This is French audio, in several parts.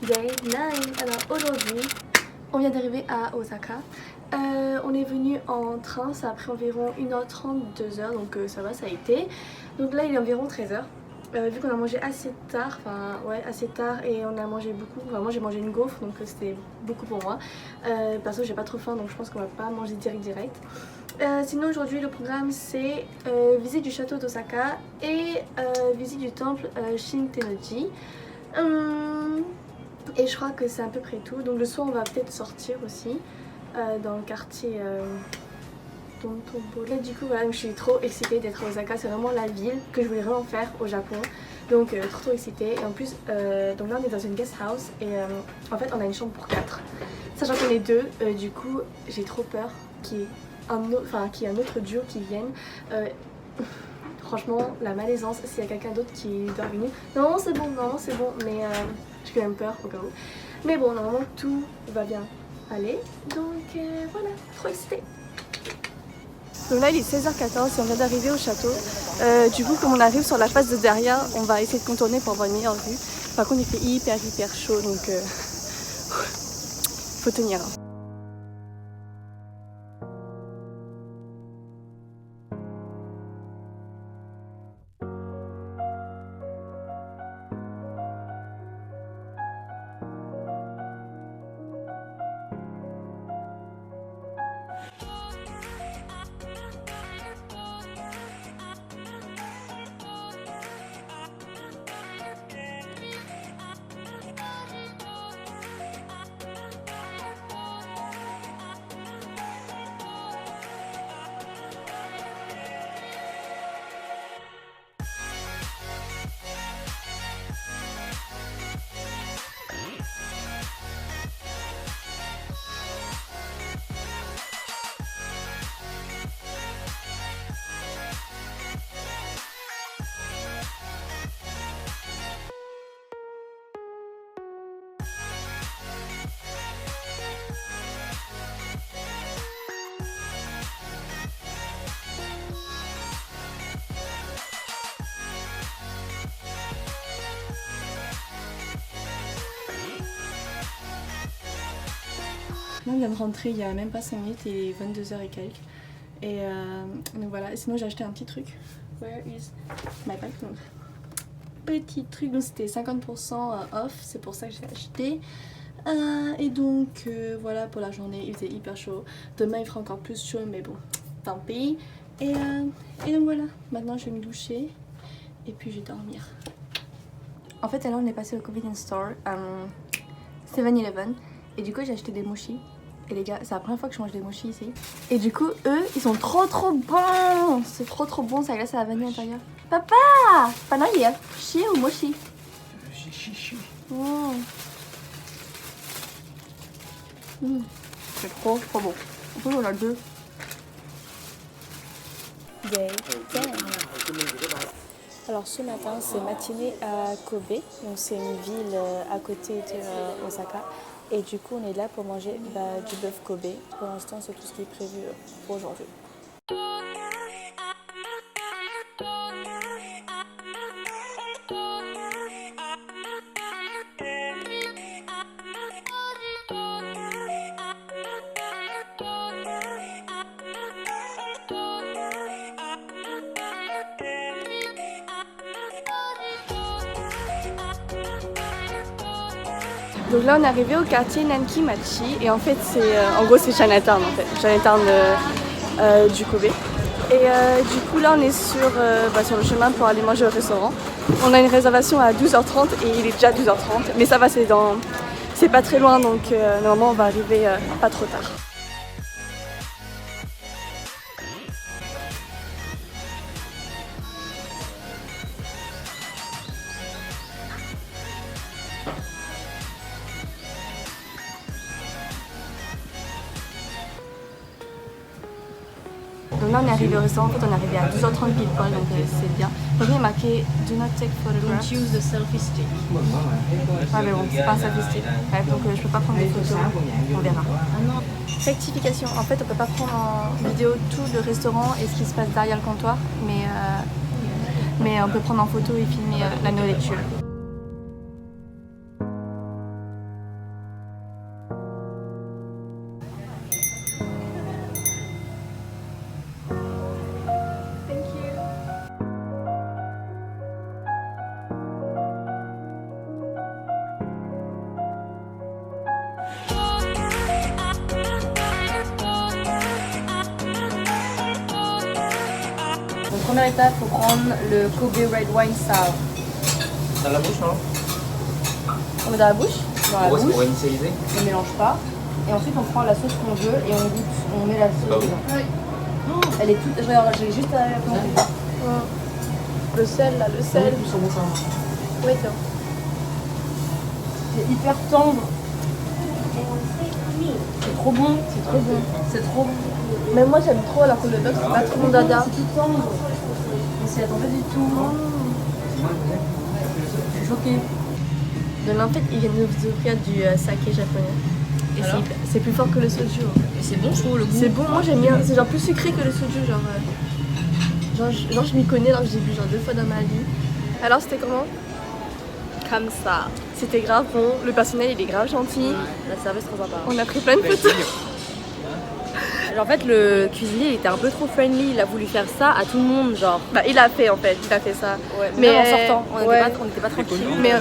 Day 9. Alors aujourd'hui, on vient d'arriver à Osaka. On est venu en train, ça a pris environ 1h30, 2h, donc ça va, ça a été. Donc là il est environ 13h. Vu qu'on a mangé assez tard, assez tard et on a mangé beaucoup, enfin moi j'ai mangé une gaufre donc c'était beaucoup pour moi. Perso j'ai pas trop faim donc je pense qu'on va pas manger direct. Sinon aujourd'hui le programme c'est visite du château d'Osaka et visite du temple Shintennoji. Et je crois que c'est à peu près tout. Donc le soir on va peut-être sortir aussi dans le quartier Dontobo. Là du coup voilà, je suis trop excitée d'être à Osaka. C'est vraiment la ville que je voulais vraiment faire au Japon. Donc trop excitée. Et en plus donc là on est dans une guest house et en fait on a une chambre pour 4. Sachant qu'on est 2, du coup j'ai trop peur qu'il y ait un autre duo qui vienne. Franchement la malaisance s'il y a quelqu'un d'autre qui doit venir. Non c'est bon, mais j'ai quand même peur au cas où. Mais bon normalement tout va bien aller. Donc voilà, trop excitée. Donc là il est 16h14 et on vient d'arriver au château. Du coup comme on arrive sur la face de derrière, on va essayer de contourner pour avoir une meilleure vue. Par contre il fait hyper chaud donc faut tenir. Moi on vient de rentrer il y a même pas 5 minutes, il est 22h et quelques. Et donc voilà, sinon j'ai acheté un petit truc. Where is my bag? Donc, petit truc, donc c'était 50% off, c'est pour ça que j'ai acheté. Et donc voilà pour la journée, il faisait hyper chaud. Demain il fera encore plus chaud, mais bon, tant pis. Et donc voilà, maintenant je vais me doucher et puis je vais dormir. En fait, alors on est passé au convenience store, 7-Eleven, et du coup j'ai acheté des mochis. Et les gars, c'est la première fois que je mange des mochis ici. Et du coup, eux, ils sont trop bons. C'est trop bon, ça glace à la vanille à l'intérieur. Papa! Panaïa, chi ou mochi? Chi. Oh. C'est trop bon. En plus, on a 2. Day 10. Alors ce matin, c'est matinée à Kobe. Donc c'est une ville à côté de Osaka. Et du coup, on est là pour manger du bœuf Kobe. Pour l'instant, c'est tout ce qui est prévu pour aujourd'hui. Donc là on est arrivé au quartier Nankimachi et en fait c'est en gros c'est Chinatown en fait, Chinatown du Kobe. Et du coup là on est sur le chemin pour aller manger au restaurant. On a une réservation à 12h30 et il est déjà 12h30, mais ça va, c'est pas très loin donc normalement on va arriver pas trop tard. Donc là on est arrivé au restaurant, en fait on est arrivé à 12h30 pile poil, donc c'est bien. Donc il est marqué Do not take photographs. Don't use the selfie stick. Ouais mais bon, c'est pas un selfie stick. Bref, donc je peux pas prendre des photos, on verra. Rectification, en fait on peut pas prendre en vidéo tout le restaurant et ce qui se passe derrière le comptoir, mais on peut prendre en photo et filmer la nourriture. première étape, il faut prendre le Kobe Red Wine Sour. Dans la bouche, non? On met dans la bouche. Dans la bouche. Pour initialiser. On ne mélange pas. Et ensuite, on prend la sauce qu'on veut et on goûte. On met la sauce dedans. Elle est toute. J'ai juste à la planter. Le sel là, le sel. Oui, sur mon sein. Oui, c'est bon. C'est hyper tendre. C'est trop bon. C'est trop bon. C'est trop bon. Mais moi j'aime trop alors que le dog c'est pas trop mon dada. C'est tout tendre. On s'y attend pas du tout. Je suis choquée. Donc en fait, ils viennent nous offrir du saké japonais. Et c'est plus fort que le soju. Et c'est bon, je trouve, le goût. C'est bon, moi j'aime bien. C'est genre plus sucré que le soju. Genre je m'y connais alors que j'ai bu genre 2 fois dans ma vie. Alors c'était comment? Comme ça. C'était grave bon. Le personnel il est grave gentil. La service trop sympa. On a pris plein de photos. En fait, le cuisinier il était un peu trop friendly. Il a voulu faire ça à tout le monde, genre. Bah il a fait en fait, il a fait ça. Ouais, mais même en sortant, on n'était pas tranquille. Mais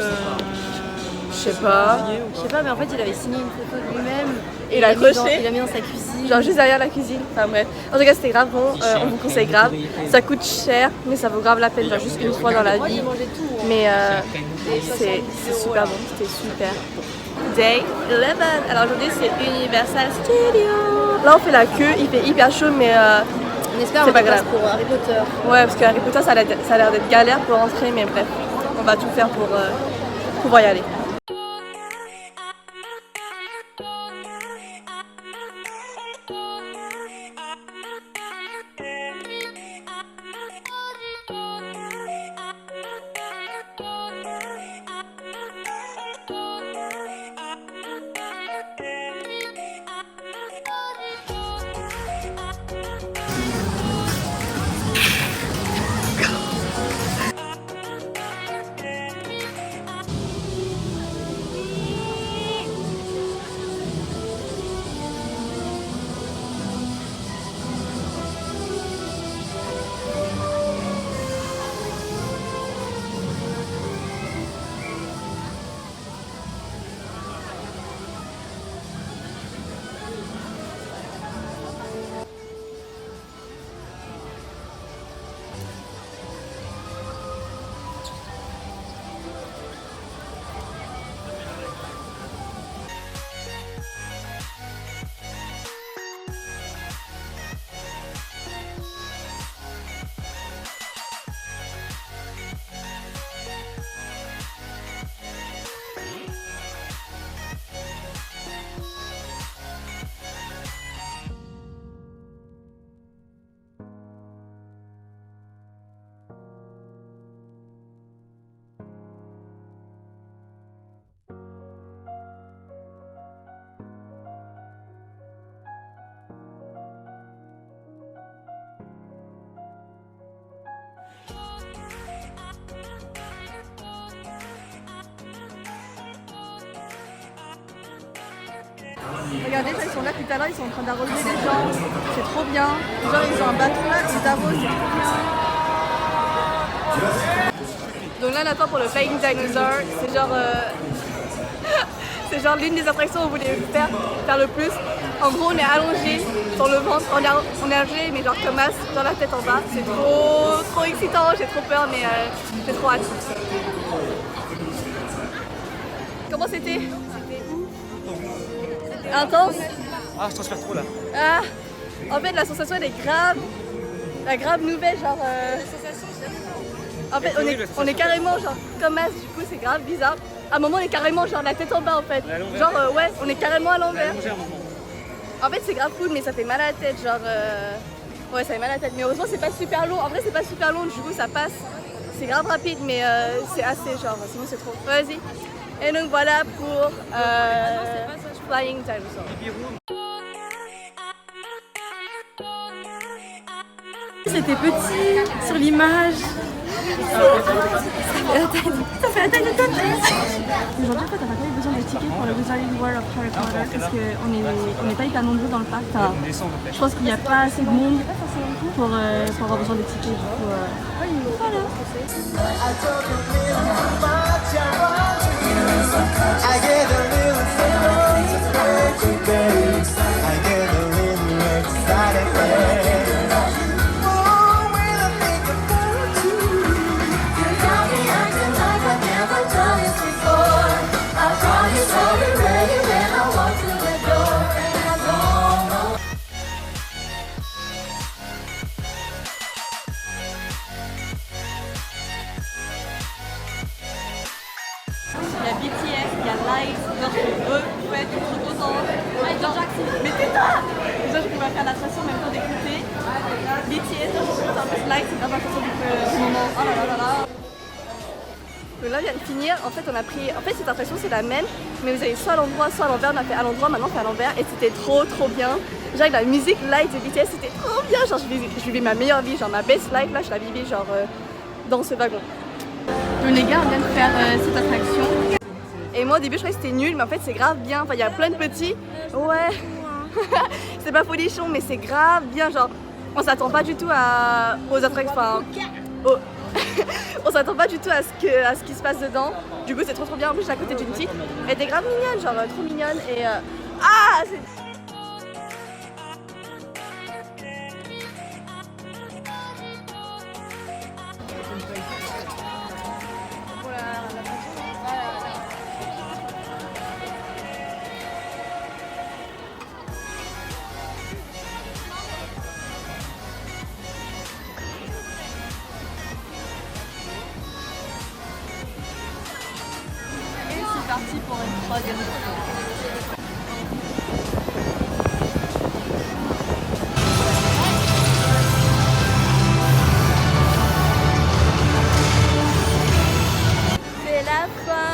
je sais pas. Je sais pas, mais en fait, il avait signé une photo de lui-même. Et il a accroché. Il l'a mis dans sa cuisine. Genre juste derrière la cuisine. Enfin bref. En tout cas c'était grave bon. On vous conseille grave. Ça coûte cher, mais ça vaut grave la peine. Genre juste une fois dans la vie. Mais c'est super bon. C'était super. Day 11. Alors aujourd'hui c'est Universal Studios. Là on fait la queue. Il fait hyper chaud mais On espère c'est avoir pas des places grave. pour Harry Potter. Ouais parce que Harry Potter ça a l'air d'être galère pour rentrer. Mais bref. On va tout faire pour pouvoir y aller. Regardez, ils sont là tout à l'heure, ils sont en train d'arroser les gens. C'est trop bien. Genre, ils ont un bateau là, ils arrosent, c'est trop bien. Donc là, on attend pour le Flying Dinosaur. C'est genre, c'est genre l'une des attractions où on voulait faire le plus. En gros, on est allongé sur le ventre. On est allongé, mais genre comme as, dans la tête en bas. C'est trop excitant. J'ai trop peur, mais j'ai trop hâte. Comment c'était? Intense? Ah, je transpire trop là. Ah, en fait, la sensation elle est grave. La grave nouvelle, genre. En fait, on est carrément genre comme as, du coup, c'est grave bizarre. À un moment, on est carrément genre la tête en bas en fait. Genre, ouais, on est carrément à l'envers. En fait, c'est grave cool, mais ça fait mal à la tête. Genre, ouais, ça fait mal à la tête. Mais heureusement, c'est pas super long. En vrai, c'est pas super long, du coup, ça passe. C'est grave rapide, mais c'est assez, genre, sinon c'est trop. Vas-y. Et donc voilà pour Flying Dinosaur. C'était petit sur l'image. Ça fait la taille de ta tête. Aujourd'hui, en fait, on n'a pas eu besoin de tickets pour le Wizarding World of Harry Potter parce qu'on n'est pas hyper nombreux dans le parc. Enfin, je pense qu'il n'y a pas assez de monde pour avoir besoin de tickets. Du coup, voilà. I get a little I get a little excited. Oh, when I think of Il y a BTS, il y a Light, genre je suis refait, je suis trop contente. Michael Jackson, mais tais-toi! Déjà je pouvais faire l'attraction en même temps d'écouter. BTS, genre je suis contente, en plus Light c'est grave la chanson du moment. Oh là là là là. Donc là on vient de finir, en fait on a pris, en fait cette attraction c'est la même, mais vous avez soit à l'endroit, soit à l'envers, on a fait à l'endroit, maintenant on fait à l'envers et c'était trop bien. Genre avec la musique Light de BTS c'était trop bien, genre je vivais ma meilleure vie, genre ma best life là je la vivais genre dans ce wagon. Donc les gars on vient de faire cette attraction. Et moi au début je croyais que c'était nul mais en fait c'est grave bien, enfin il y a plein de petits, ouais, c'est pas folichon mais c'est grave bien, genre on s'attend pas du tout aux attractions, enfin on s'attend pas du tout à ce qui se passe dedans, du coup c'est trop bien, en plus je suis à côté d'une petite, elle était grave mignonne, genre trop mignonne et ah c'est... C'est parti pour une troisième fois. C'est la fin.